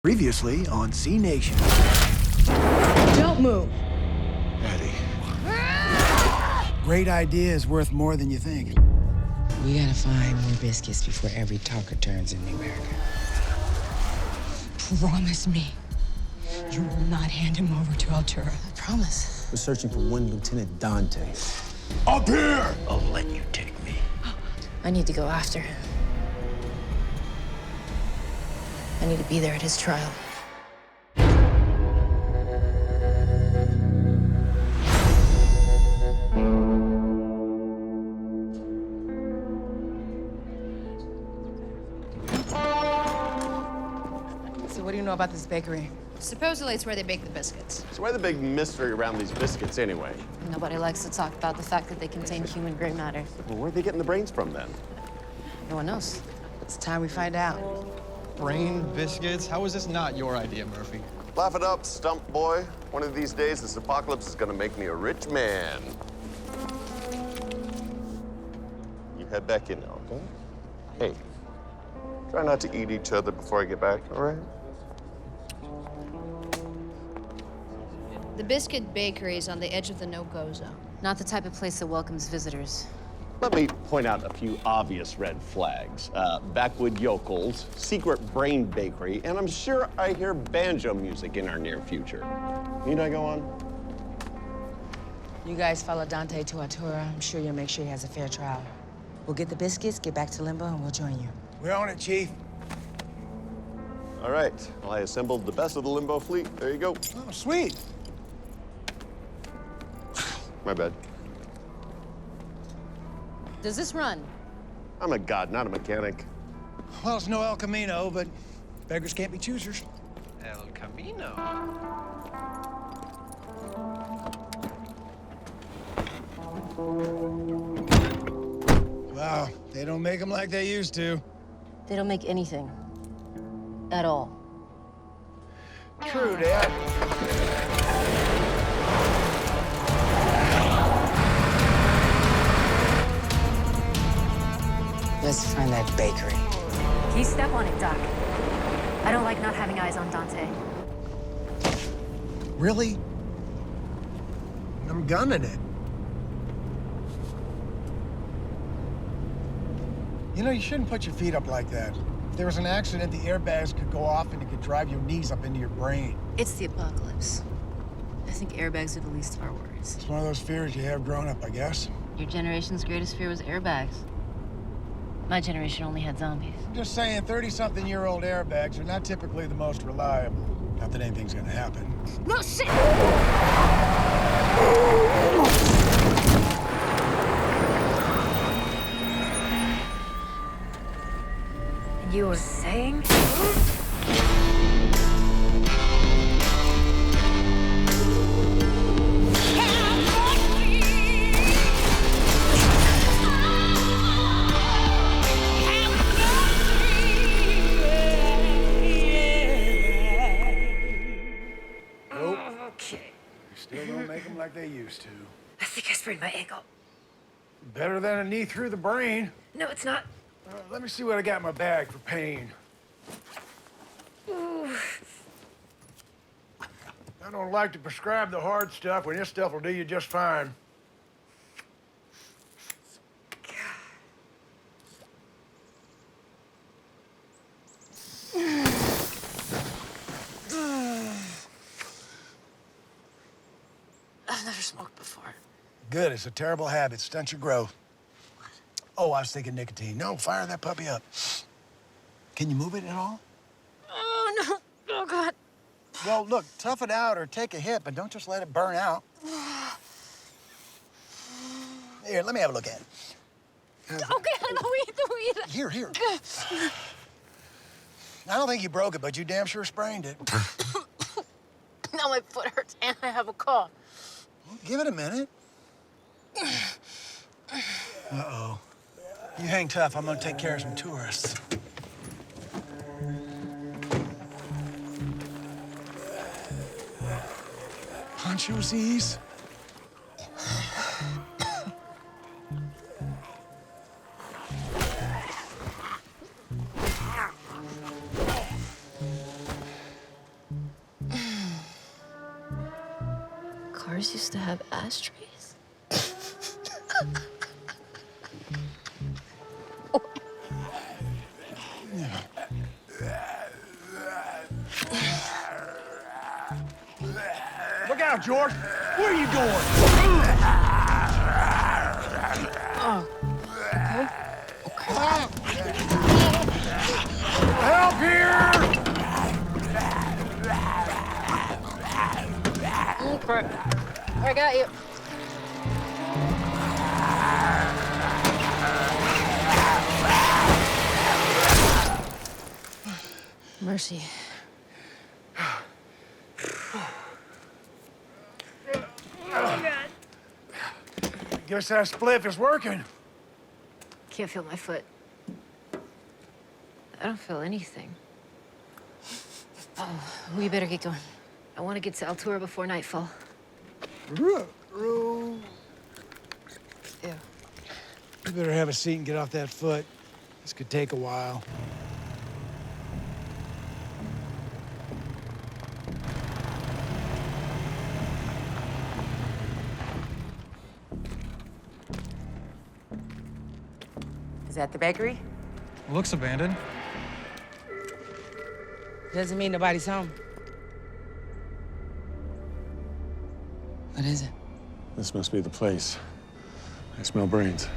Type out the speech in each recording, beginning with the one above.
Previously on C Nation. Don't move. Eddie. Great idea is worth more than you think. We gotta find more biscuits before every talker turns into America. Promise me you will not hand him over to Altura. I promise. We're searching for one Lieutenant Dante. Up here! I'll let you take me. I need to go after him. I need to be there at his trial. So what do you know about this bakery? Supposedly it's where they bake the biscuits. So why the big mystery around these biscuits anyway? Nobody likes to talk about the fact that they contain human gray matter. Well, where are they getting the brains from then? No one knows. It's time we find out. Brain biscuits? How is this not your idea, Murphy? Laugh it up, stump boy. One of these days, this apocalypse is gonna make me a rich man. You head back in now, okay? Hey, try not to eat each other before I get back, all right? The Biscuit Bakery is on the edge of the no-go zone. Not the type of place that welcomes visitors. Let me point out a few obvious red flags. Backwood yokels, secret brain bakery, and I'm sure I hear banjo music in our near future. Need I go on? You guys follow Dante to Altura. I'm sure you'll make sure he has a fair trial. We'll get the biscuits, get back to Limbo, and we'll join you. We're on it, Chief. All right, well, I assembled the best of the Limbo fleet. There you go. Oh, sweet. My bad. Does this run? I'm a god, not a mechanic. Well, it's no El Camino, but beggars can't be choosers. El Camino. Wow, they don't make them like they used to. They don't make anything. At all. True, Dad. Let's find that bakery. You step on it, Doc. I don't like not having eyes on Dante. Really? I'm gunning it. You know, you shouldn't put your feet up like that. If there was an accident, the airbags could go off and it could drive your knees up into your brain. It's the apocalypse. I think airbags are the least of our worries. It's one of those fears you have growing up, I guess. Your generation's greatest fear was airbags. My generation only had zombies. I'm just saying, 30-something-year-old airbags are not typically the most reliable. Not that anything's gonna happen. No shit! You were saying? Still don't make them like they used to. I think I sprained my ankle. Better than a knee through the brain. No, it's not. Let me see what I got in my bag for pain. Ooh. I don't like to prescribe the hard stuff when this stuff will do you just fine. I've never smoked before. Good, it's a terrible habit. Stunts your growth. Oh, I was thinking nicotine. No, fire that puppy up. Can you move it at all? Oh, no. Oh, God. Well, look, tough it out or take a hit, but don't just let it burn out. Here, let me have a look at it. Okay, don't eat it. Here. I don't think you broke it, but you damn sure sprained it. Now my foot hurts and I have a cough. Well, give it a minute. Uh-oh. You hang tough. I'm gonna take care of some tourists. Ponchosies. Stores used to have ashtrays? Look out, George! Where are you going? Help here! I got you. Mercy. Guess that spliff is working. Can't feel my foot. I don't feel anything. Oh, we better get going. I want to get to Altura before nightfall. Yeah. You better have a seat and get off that foot. This could take a while. Is that the bakery? Looks abandoned. Doesn't mean nobody's home. What is it? This must be the place. I smell brains.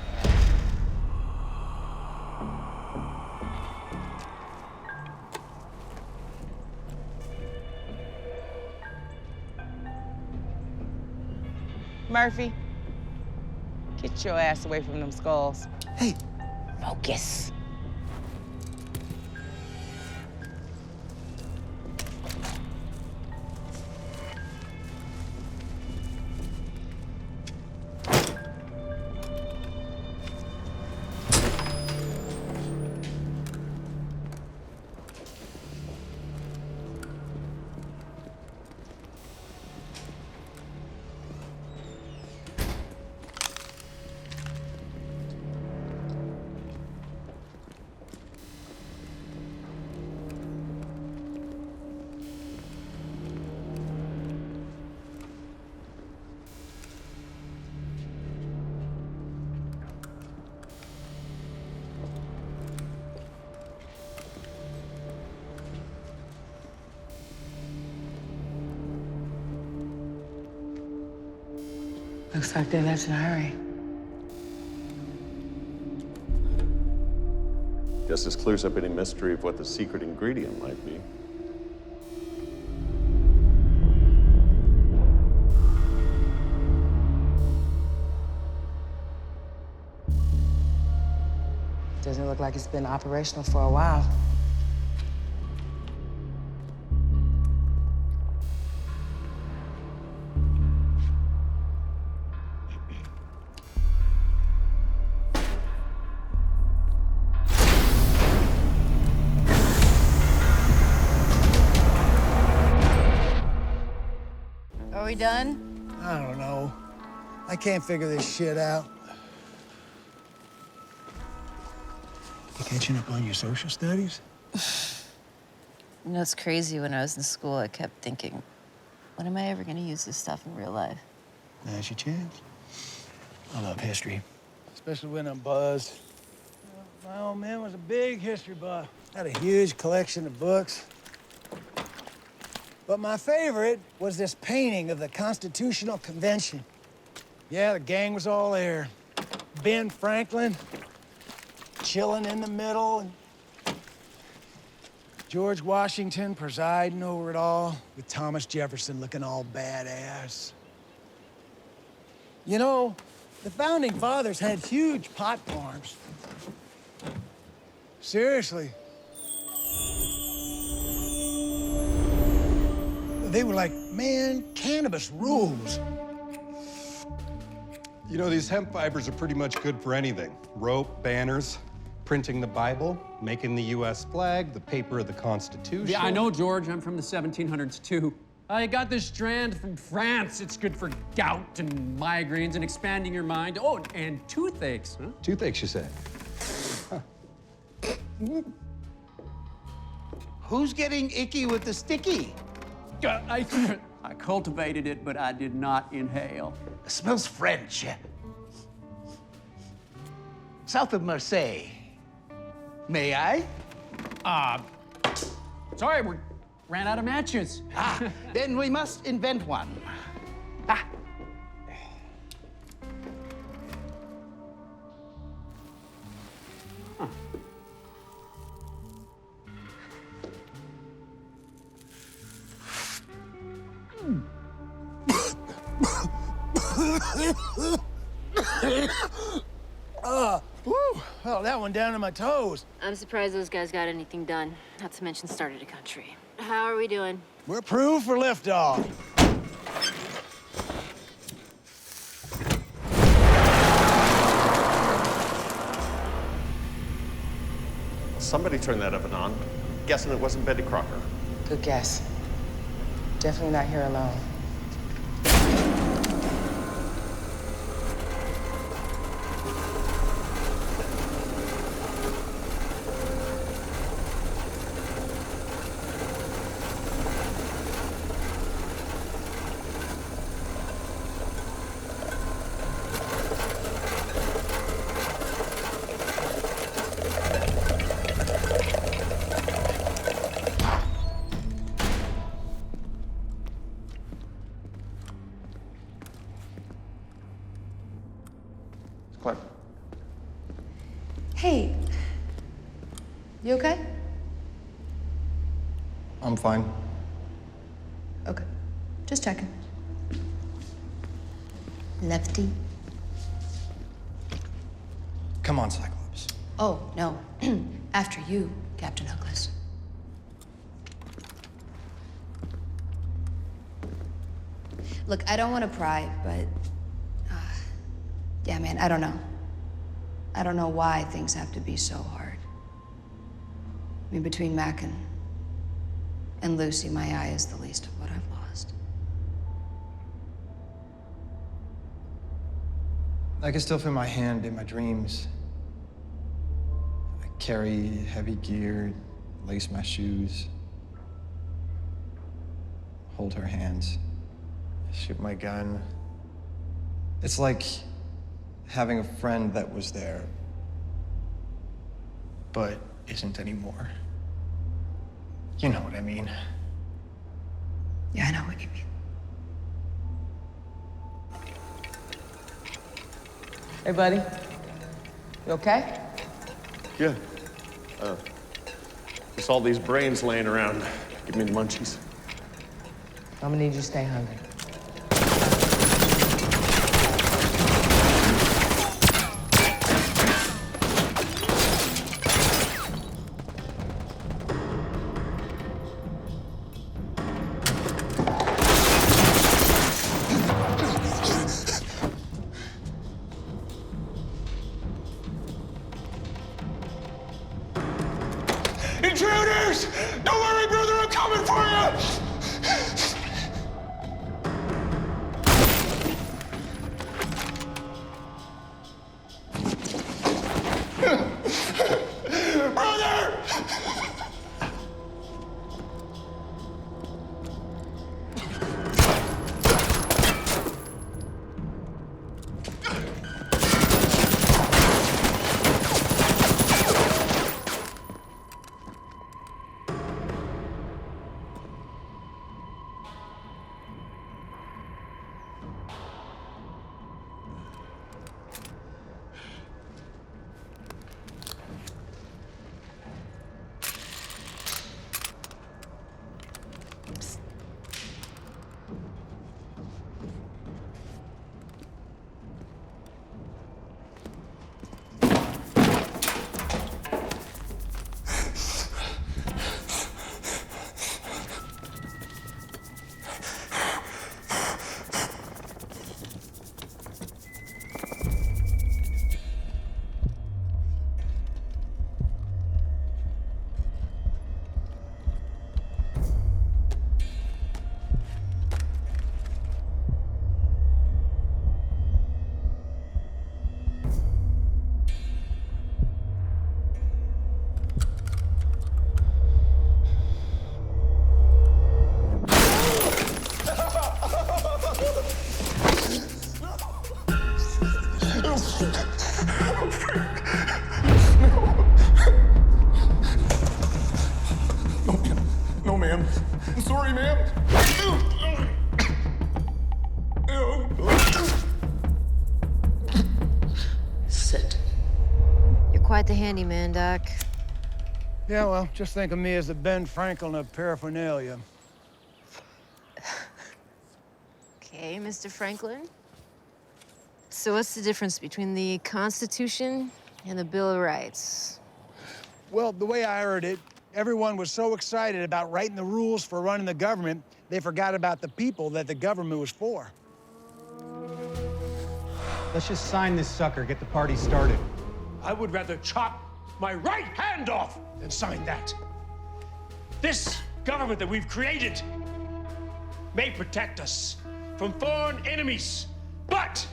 Murphy, get your ass away from them skulls. Hey, Focus. Looks like they left in a hurry. Guess this clears up any mystery of what the secret ingredient might be. Doesn't look like it's been operational for a while. Are we done? I don't know. I can't figure this shit out. You catching up on your social studies? You know, it's crazy. When I was in school, I kept thinking, when am I ever going to use this stuff in real life? Now's your chance. I love history, especially when I'm buzzed. My old man was a big history buff. Had a huge collection of books. But my favorite was this painting of the Constitutional Convention. Yeah, the gang was all there. Ben Franklin, chilling in the middle, and George Washington presiding over it all, with Thomas Jefferson looking all badass. You know, the Founding Fathers had huge pot farms. Seriously. They were like, man, cannabis rules. You know, these hemp fibers are pretty much good for anything. Rope, banners, printing the Bible, making the US flag, the paper of the Constitution. Yeah, I know, George. I'm from the 1700s, too. I got this strand from France. It's good for gout and migraines and expanding your mind. Oh, and toothaches, huh? Toothaches, you say? Who's getting icky with the sticky? I cultivated it, but I did not inhale. It smells French. South of Marseille. May I? Sorry, we ran out of matches. Then we must invent one. Ah. Whew, well, that one down to my toes. I'm surprised those guys got anything done, not to mention started a country. How are we doing? We're approved for liftoff. Somebody turned that oven on. Guessing it wasn't Betty Crocker. Good guess. Definitely not here alone. Clark. Hey, you okay? I'm fine. Okay, just checking. Lefty? Come on, Cyclops. Oh, no. After you, Captain Hookless. Look, I don't want to pry, but... yeah, man, I don't know. I don't know why things have to be so hard. I mean, between Mac and Lucy, my eye is the least of what I've lost. I can still feel my hand in my dreams. I carry heavy gear, lace my shoes, hold her hands, shoot my gun. It's like having a friend that was there, but isn't anymore. You know what I mean. Yeah, I know what you mean. Hey, buddy. You okay? Yeah. Just all these brains laying around. Give me the munchies. I'm gonna need you to stay hungry. Intruders! Don't worry, brother, I'm coming for you! Brother! sorry, ma'am. Sit. You're quite the handyman, Doc. Yeah, well, just think of me as the Ben Franklin of paraphernalia. Okay, Mr. Franklin. So what's the difference between the Constitution and the Bill of Rights? Well, the way I heard it, everyone was so excited about writing the rules for running the government, they forgot about the people that the government was for. Let's just sign this sucker, get the party started. I would rather chop my right hand off than sign that. This government that we've created may protect us from foreign enemies, but,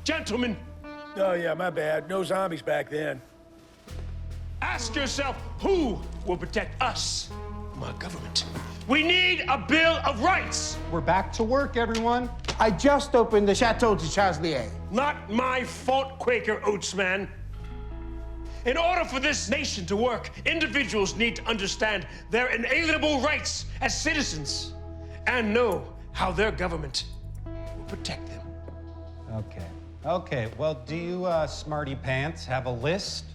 gentlemen... Oh, yeah, my bad. No zombies back then. Ask yourself, who will protect us from our government? We need a Bill of Rights. We're back to work, everyone. I just opened the Chateau de Chaslier. Not my fault, Quaker Oatsman. In order for this nation to work, individuals need to understand their inalienable rights as citizens and know how their government will protect them. Okay. Well, do you, smarty pants, have a list?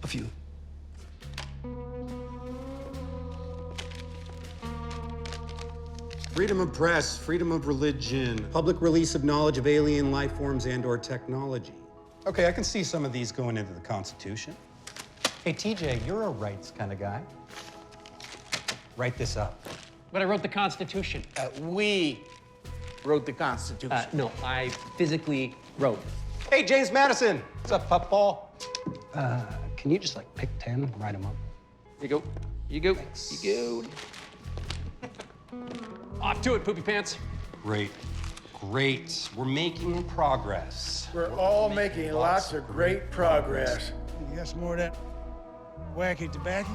A few. Freedom of press, freedom of religion, public release of knowledge of alien life forms and/or technology. Okay, I can see some of these going into the Constitution. Hey, TJ, you're a rights kind of guy. Write this up. But I wrote the Constitution. We wrote the Constitution. No, I physically wrote. Hey, James Madison. What's up, puffball? Can you just like pick 10 and write them up? You go. You go. Thanks. You go. Off to it, poopy pants. Great. We're making progress. We're all making lots of great progress. You got some more of that wacky tobacco?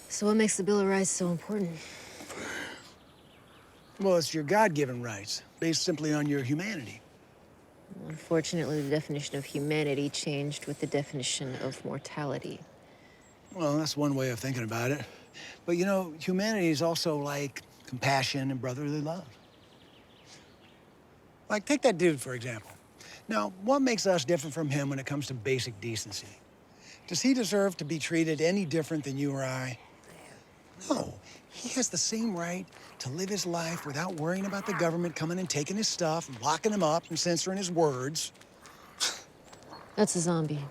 So what makes the Bill of Rights so important? Well, it's your God-given rights, based simply on your humanity. Unfortunately, the definition of humanity changed with the definition of mortality. Well, that's one way of thinking about it. But you know, humanity is also like compassion and brotherly love. Like, take that dude, for example. Now, what makes us different from him when it comes to basic decency? Does he deserve to be treated any different than you or I? No. He has the same right to live his life without worrying about the government coming and taking his stuff and locking him up and censoring his words. That's a zombie.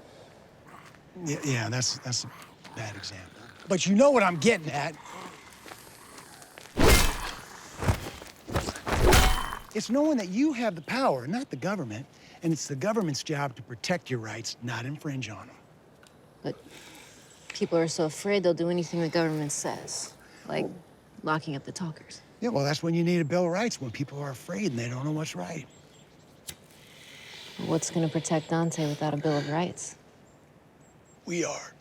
Yeah, that's a bad example. But you know what I'm getting at. It's knowing that you have the power, not the government, and it's the government's job to protect your rights, not infringe on them. But people are so afraid they'll do anything the government says, like locking up the talkers. Yeah, well, that's when you need a Bill of Rights, when people are afraid and they don't know what's right. What's gonna protect Dante without a Bill of Rights? We are.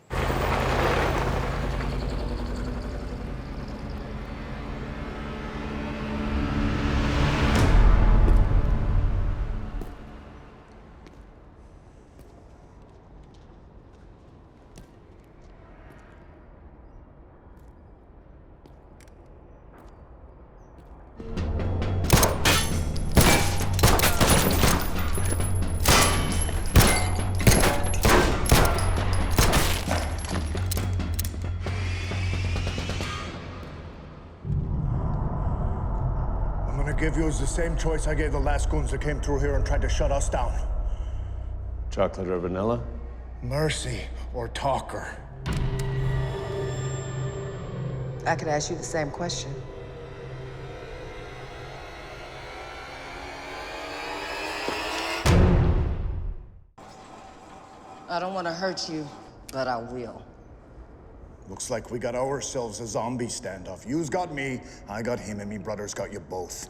Give you the same choice I gave the last goons that came through here and tried to shut us down. Chocolate or vanilla? Mercy or talker. I could ask you the same question. I don't want to hurt you, but I will. Looks like we got ourselves a zombie standoff. You's got me, I got him, and me brothers got you both.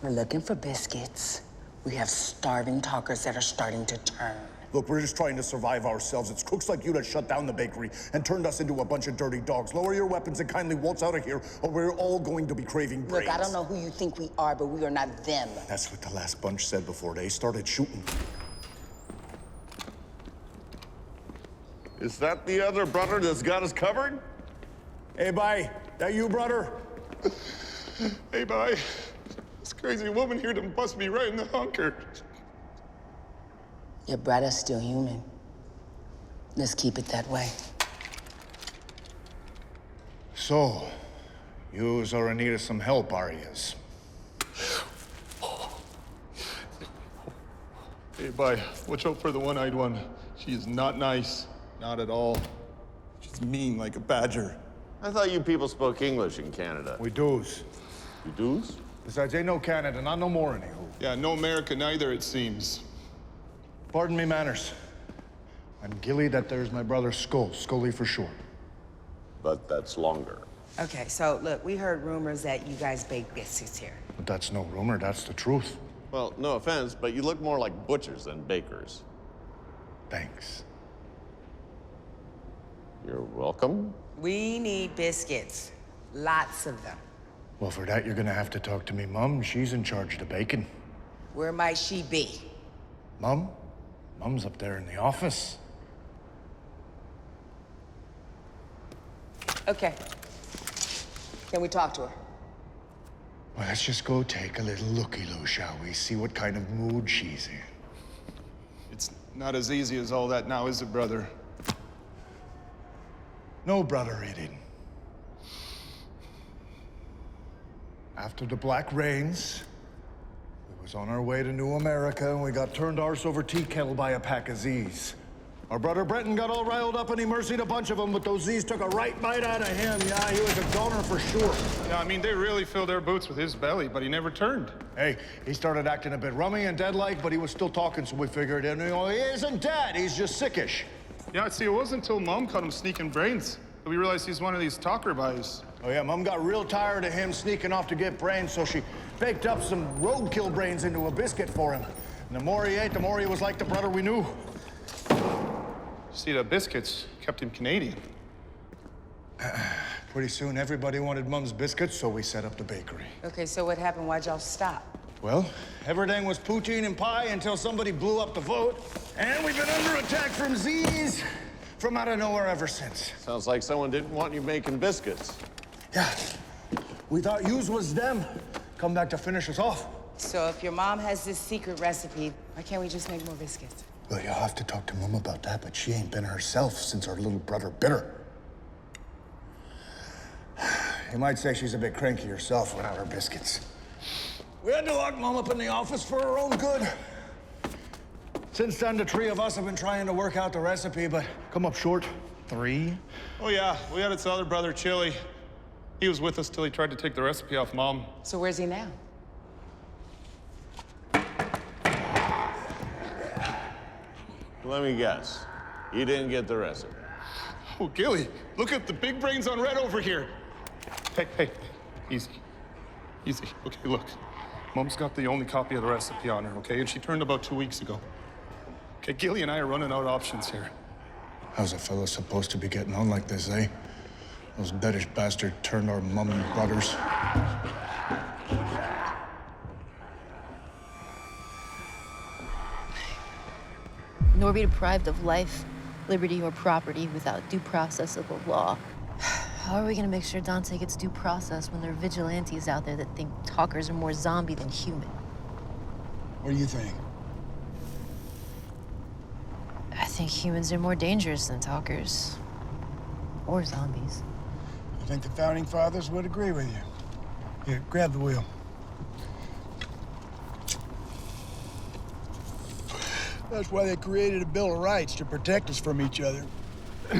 We're looking for biscuits. We have starving talkers that are starting to turn. Look, we're just trying to survive ourselves. It's crooks like you that shut down the bakery and turned us into a bunch of dirty dogs. Lower your weapons and kindly waltz out of here, or we're all going to be craving brains. Look, I don't know who you think we are, but we are not them. That's what the last bunch said before they started shooting. Is that the other brother that's got us covered? Hey, bye. That you, brother? Hey, bye. This crazy woman here done bust me right in the hunker. Your brother's still human. Let's keep it that way. So, yous are in need of some help, are yous? Hey, bye. Watch out for the one-eyed one. She is not nice. Not at all. She's mean like a badger. I thought you people spoke English in Canada. We do's. You do's? Besides, ain't no Canada, not no more, anywho. Yeah, no America neither, it seems. Pardon me, manners. I'm Gilly, that there's my brother Skull. Scully for short. But that's longer. Okay, so look, we heard rumors that you guys bake biscuits here. But that's no rumor, that's the truth. Well, no offense, but you look more like butchers than bakers. Thanks. You're welcome. We need biscuits. Lots of them. Well, for that, you're gonna have to talk to me Mum. She's in charge of the bacon. Where might she be? Mum? Mum's up there in the office. Okay. Can we talk to her? Well, let's just go take a little looky-loo, shall we? See what kind of mood she's in. It's not as easy as all that now, is it, brother? No, brother, it isn't. After the Black Rains, we was on our way to New America, and we got turned arse over tea kettle by a pack of Z's. Our brother Breton got all riled up, and he mercied a bunch of them, but those Z's took a right bite out of him. Yeah, he was a goner for sure. Yeah, I mean, they really filled their boots with his belly, but he never turned. Hey, he started acting a bit rummy and dead-like, but he was still talking, so we figured, he isn't dead, he's just sickish. Yeah, see, it wasn't until Mom caught him sneaking brains that we realized he's one of these talker boys. Oh, yeah, Mum got real tired of him sneaking off to get brains, so she baked up some roadkill brains into a biscuit for him. And the more he ate, the more he was like the brother we knew. See, the biscuits kept him Canadian. Pretty soon, everybody wanted Mum's biscuits, so we set up the bakery. Okay, so what happened? Why'd y'all stop? Well, everything was poutine and pie until somebody blew up the vote. And we've been under attack from Z's from out of nowhere ever since. Sounds like someone didn't want you making biscuits. Yeah, we thought yous was them. Come back to finish us off. So if your mom has this secret recipe, why can't we just make more biscuits? Well, you'll have to talk to Mum about that, but she ain't been herself since our little brother bit her. You might say she's a bit cranky herself without her biscuits. We had to lock Mum up in the office for her own good. Since then, the three of us have been trying to work out the recipe, but come up short. 3? Oh, yeah, we had its other brother, Chili. He was with us till he tried to take the recipe off Mom. So where's he now? Let me guess. You didn't get the recipe. Oh, Gilly, look at the big brains on red over here. Hey, easy. Easy. Okay, look. Mom's got the only copy of the recipe on her, okay? And she turned about 2 weeks ago. Okay, Gilly and I are running out of options here. How's a fella supposed to be getting on like this, eh? Those beddish bastards turned our mum and brothers. Nor be deprived of life, liberty, or property without due process of the law. How are we gonna make sure Dante gets due process when there are vigilantes out there that think talkers are more zombie than human? What do you think? I think humans are more dangerous than talkers. Or zombies. I think the founding fathers would agree with you. Here, grab the wheel. That's why they created a Bill of Rights, to protect us from each other.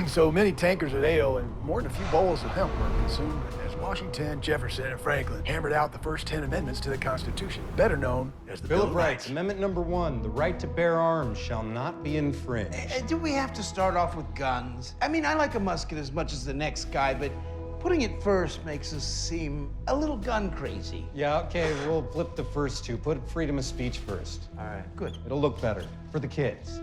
So many tankers of ale and more than a few bowls of hemp were consumed as Washington, Jefferson, and Franklin hammered out the first 10 amendments to the Constitution, better known as the Bill of Rights, Amendment number 1, the right to bear arms shall not be infringed. Do we have to start off with guns? I mean, I like a musket as much as the next guy, but putting it first makes us seem a little gun crazy. Yeah, okay, we'll flip the first two. Put freedom of speech first. All right, good. It'll look better for the kids.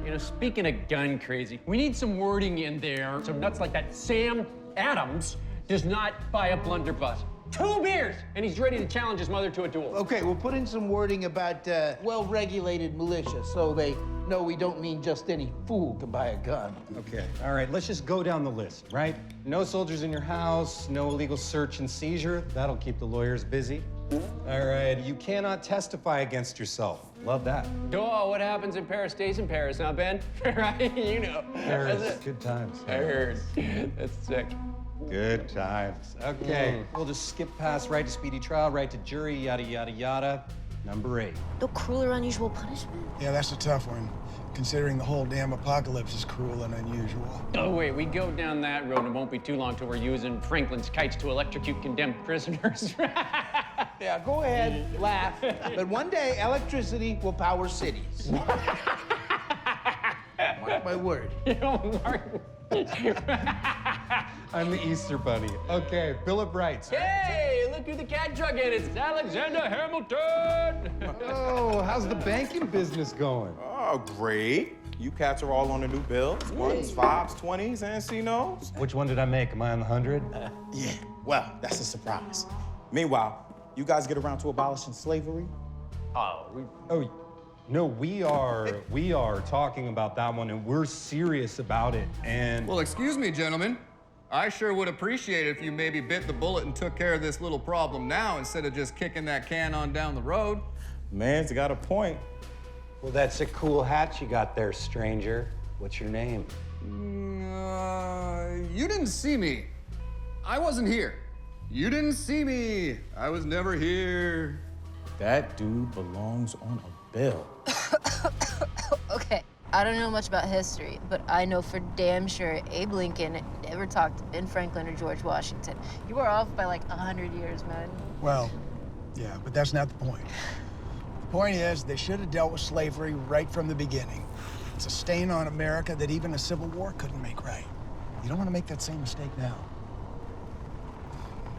You know, speaking of gun crazy, we need some wording in there. Some nuts like that. Sam Adams does not buy a blunderbuss. 2 beers, and he's ready to challenge his mother to a duel. Okay, we'll put in some wording about well-regulated militia so they know we don't mean just any fool can buy a gun. Okay, all right, let's just go down the list, right? No soldiers in your house, no illegal search and seizure. That'll keep the lawyers busy. All right, you cannot testify against yourself. Love that. Oh, what happens in Paris stays in Paris, huh, Ben? Right? You know. Paris, good times. I heard. That's sick. Good times. Okay, we'll just skip past right to speedy trial, right to jury, yada, yada, yada. Number 8. No cruel or unusual punishment? Yeah, that's a tough one, considering the whole damn apocalypse is cruel and unusual. Oh, wait, we go down that road and it won't be too long till we're using Franklin's kites to electrocute condemned prisoners. Yeah, go ahead, laugh. But one day, electricity will power cities. Mark my word. You know, Mark. I'm the Easter Bunny. Okay, Bill of Rights. Hey, look who the cat drug in. It's Alexander Hamilton. Oh, how's the banking business going? Oh, great. You cats are all on the new bills. 1s, 5s, 20s, and C-no's. Which one did I make? Am I on the 100? Yeah, well, that's a surprise. Meanwhile, you guys get around to abolishing slavery? No, we are talking about that one, and we're serious about it, and... Well, excuse me, gentlemen. I sure would appreciate it if you maybe bit the bullet and took care of this little problem now instead of just kicking that can on down the road. Man's got a point. Well, that's a cool hat you got there, stranger. What's your name? You didn't see me. I wasn't here. You didn't see me. I was never here. That dude belongs on a bill. Okay, I don't know much about history, but I know for damn sure Abe Lincoln never talked to Ben Franklin or George Washington. You are off by like 100 years, man. Well, yeah, but that's not the point. The point is, they should have dealt with slavery right from the beginning. It's a stain on America that even a civil war couldn't make right. You don't want to make that same mistake now.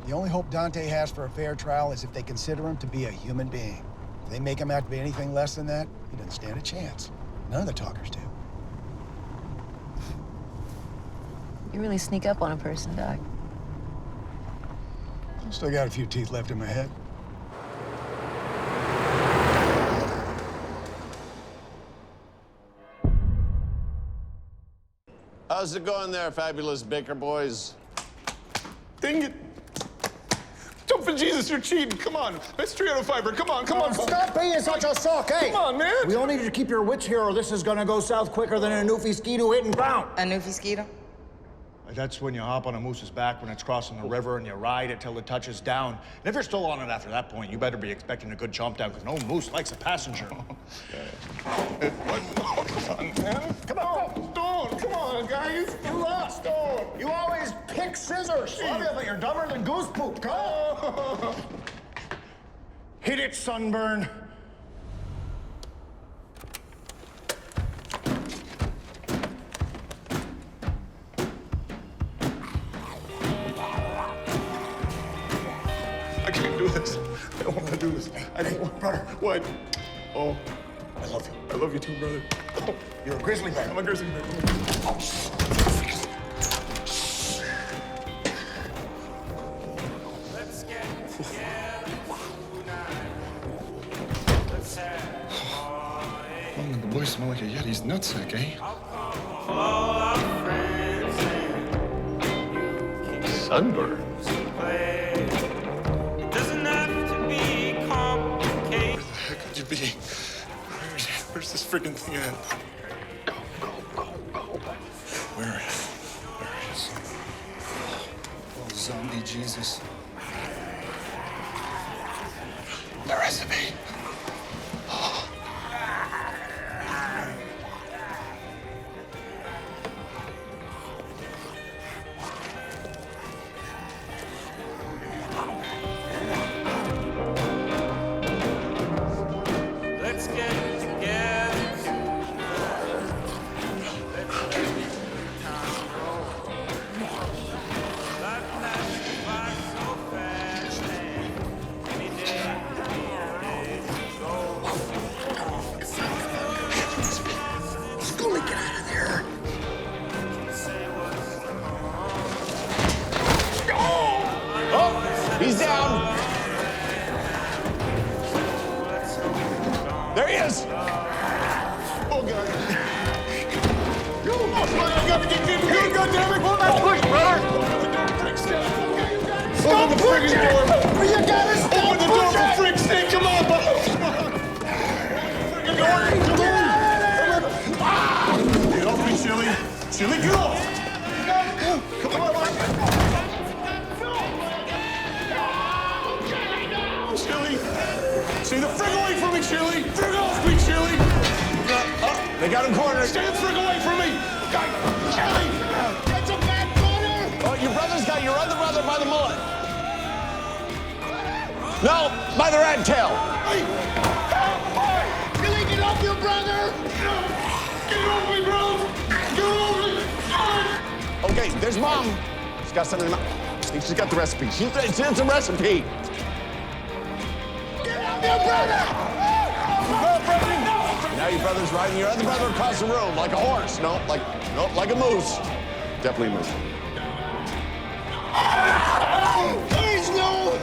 The only hope Dante has for a fair trial is if they consider him to be a human being. If they make him out to be anything less than that, he doesn't stand a chance. None of the talkers do. You really sneak up on a person, Doc. I still got a few teeth left in my head. How's it going there, fabulous Baker boys? Dang it. Jumping Jesus, you're cheating. Come on. Let's 3 out of 5. Come on, come on. Stop being such a sock, hey! Come on, man. We all need you to keep your wits here, or this is gonna go south quicker than a Newfie Skeeto hitting ground. A Newfie Skeeto? That's when you hop on a moose's back when it's crossing the river and you ride it till it touches down. And if you're still on it after that point, you better be expecting a good jump down, because no moose likes a passenger. What? Oh, come on, man. Come on. Stone. Come on, guys. You lost, Stone. You always pick scissors. Obviously, you're dumber than goose poop. Come on. Hit it, Sunburn. I can't do this. I don't want to do this. I don't want, brother. What? Oh, I love you. I love you too, brother. Oh, You're a grizzly bear. I'm a grizzly bear. Let's get together tonight. Let's have Oh, the boys smell like a Yeti's nutsack, eh? all our friends and Sunburn. it doesn't have to be complicated. Where the heck could you be? Where's this freaking thing at? Where it is? Oh, zombie Jesus. The recipe. Let's get together tonight. Let's let time roll. Life passes by so fast, and any day, Good, goddammit! Pull that push, brother! Open the friggin' door! You gotta stop Open the door for frick's sake! Come on, bro! Get off me, Chili! Chili, get off! Come on, Chili! Stay the frig away from me, Chili! Frig off me, Chili! They got him cornered. Stay the frig away from me! Chili! That's a bad corner! Oh, your brother's got your other brother by the mullet. No, by the rat tail. Hey! Chili, get off your brother! Get off me, bro! Get off me! Okay, there's Mom. She's got something in her mouth. She's got the recipe. It's a recipe. Get off your brother! Now your brother's riding your other brother across the room like a horse. No, like a moose. Definitely a moose. Please, no!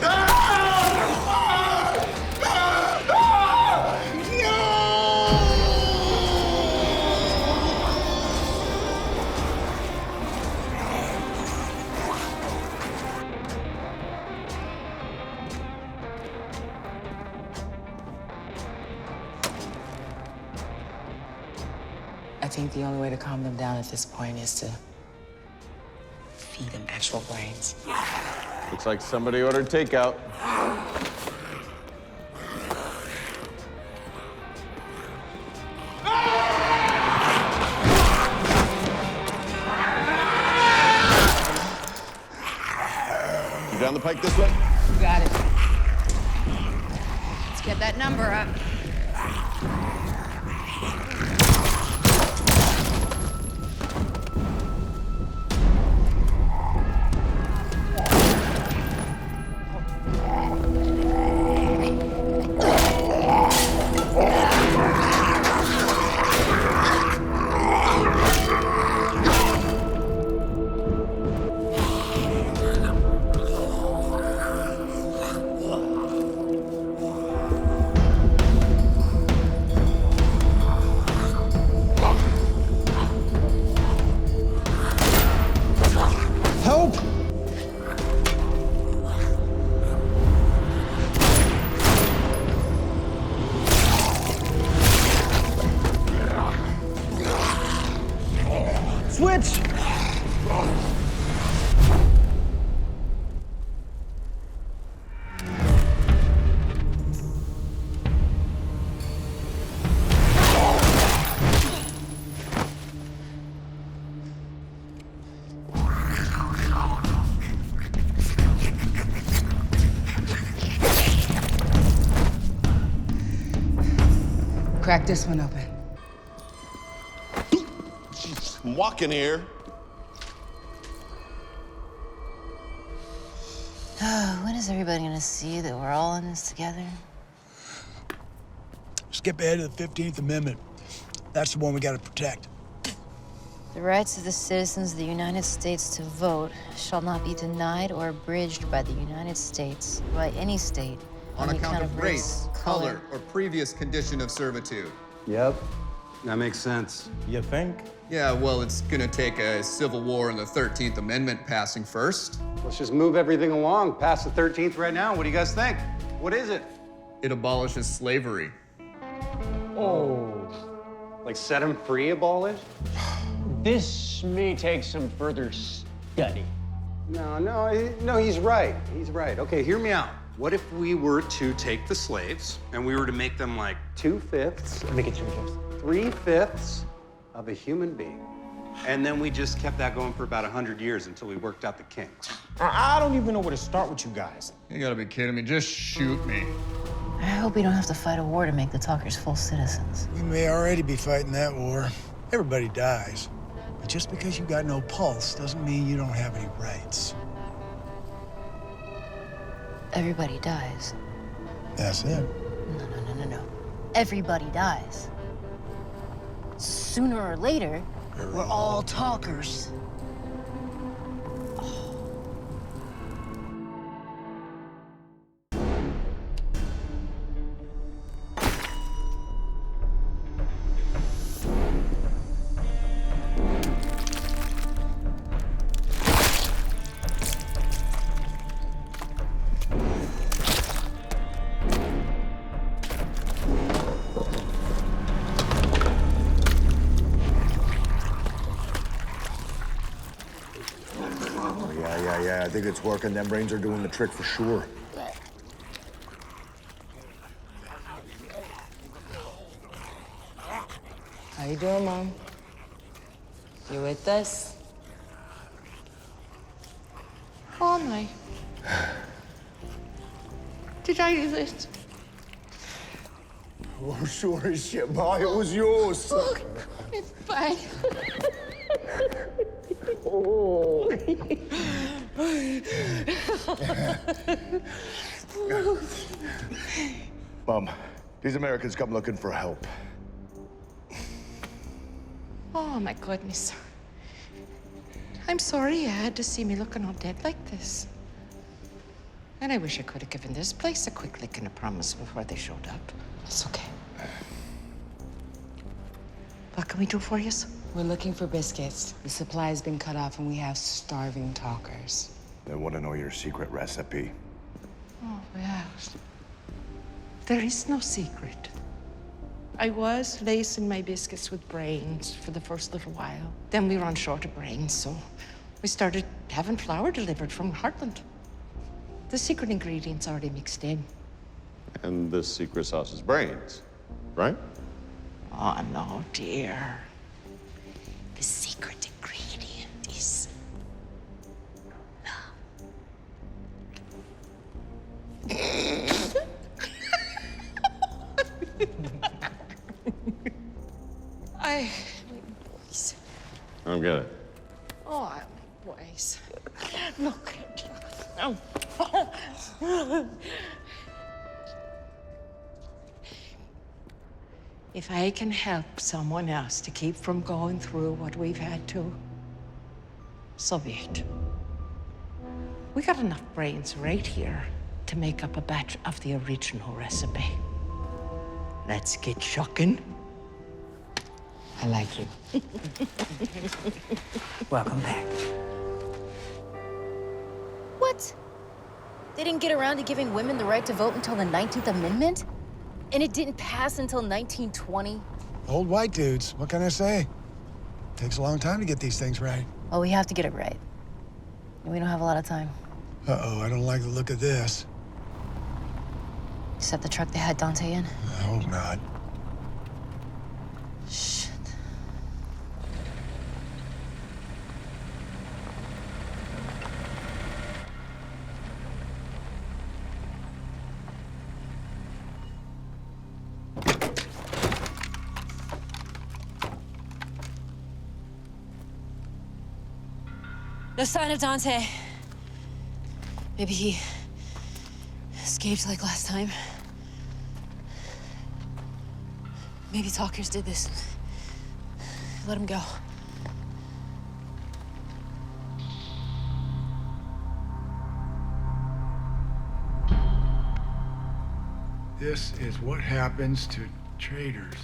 I think the only way to calm them down at this point is to feed them actual brains. Looks like somebody ordered takeout. You down the pike this way? You got it. Let's get that number up. Help! Switch! Crack this one open. I'm walking here. When is everybody gonna see that we're all in this together? Skip ahead to the 15th Amendment. That's the one we gotta protect. The rights of the citizens of the United States to vote shall not be denied or abridged by the United States, by any state, On account of race, color, or previous condition of servitude. Yep, that makes sense. You think? Yeah, well, it's gonna take a civil war and the 13th Amendment passing first. Let's just move everything along. Pass the 13th right now. What do you guys think? What is it? It abolishes slavery. Oh. Like set him free, abolish? This may take some further study. No, he's right. He's right. Okay, hear me out. What if we were to take the slaves and we were to make them like 2/5? Make it 2/5. 3/5 of a human being. And then we just kept that going for about 100 years until we worked out the kinks. I don't even know where to start with you guys. You gotta be kidding me. Just shoot me. I hope we don't have to fight a war to make the talkers full citizens. We may already be fighting that war. Everybody dies. But just because you got no pulse doesn't mean you don't have any rights. Everybody dies. That's it. No. Everybody dies. Sooner or later, we're all talkers. I think it's working. Them brains are doing the trick for sure. How you doing, Mom? You with us? Oh, my. Did I do this? Oh, sure as shit, boy. It was yours. Oh, it's fine. Oh. Mom, these Americans come looking for help. Oh, my goodness. I'm sorry you had to see me looking all dead like this. And I wish I could have given this place a quick lick and a promise before they showed up. It's okay. What can we do for you? We're looking for biscuits. The supply has been cut off and we have starving talkers. They want to know your secret recipe. Oh, yes. There is no secret. I was lacing my biscuits with brains for the first little while. Then we ran short of brains, so we started having flour delivered from Heartland. The secret ingredient's already mixed in. And the secret sauce is brains, right? Oh, no, dear. The secret ingredient is my boys. I don't get it. Oh, my boys. Look at you. If I can help someone else to keep from going through what we've had to, so be it. We got enough brains right here to make up a batch of the original recipe. Let's get shucking. I like you. Welcome back. What? They didn't get around to giving women the right to vote until the 19th Amendment? And it didn't pass until 1920? Old white dudes, what can I say? Takes a long time to get these things right. Well, we have to get it right. We don't have a lot of time. Uh-oh, I don't like the look of this. Is that the truck they had Dante in? I hope not. Shit. No sign of Dante. Maybe he escaped like last time. Maybe talkers did this. Let him go. This is what happens to traitors.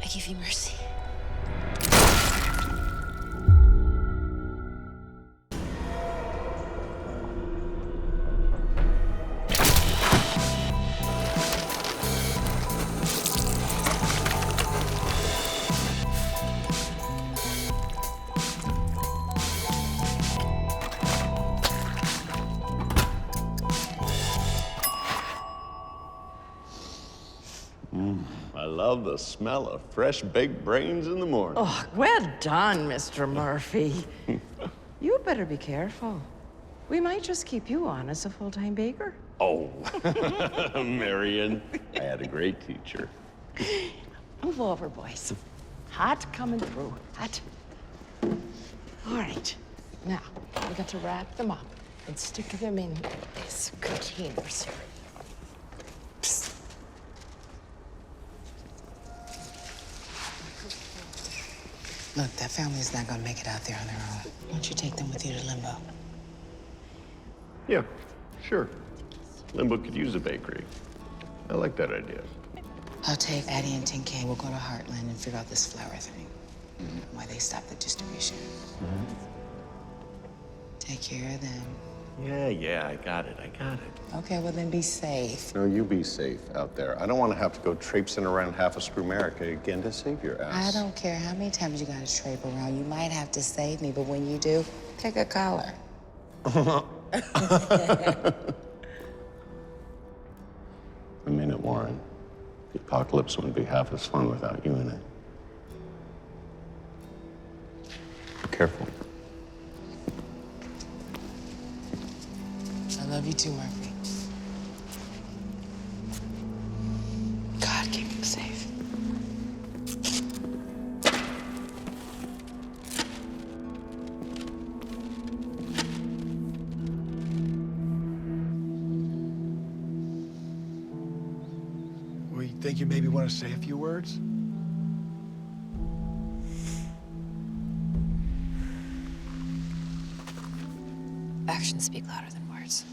I give you mercy. I love the smell of fresh baked brains in the morning. Oh, well done, Mr. Murphy. You better be careful. We might just keep you on as a full-time baker. Oh, Marion, I had a great teacher. Move over, boys. Hot coming through. Hot. All right. Now, we got to wrap them up and stick them in these containers. Psst. Look, that family's not gonna make it out there on their own. Why don't you take them with you to Limbo? Yeah, sure. Limbo could use a bakery. I like that idea. I'll take Addie and Tin Can. We'll go to Heartland and figure out this flour thing. Why they stopped the distribution. Take care of them. Yeah, I got it. Okay, well then be safe. No, you be safe out there. I don't want to have to go traipsing around half of Screw America again to save your ass. I don't care how many times you gotta trape around. You might have to save me, but when you do, take a collar. I mean it, Warren. The apocalypse wouldn't be half as fun without you in it. Be careful. I love you too, Murphy. God, keep him safe. Well, you think you maybe want to say a few words? Actions speak louder than words.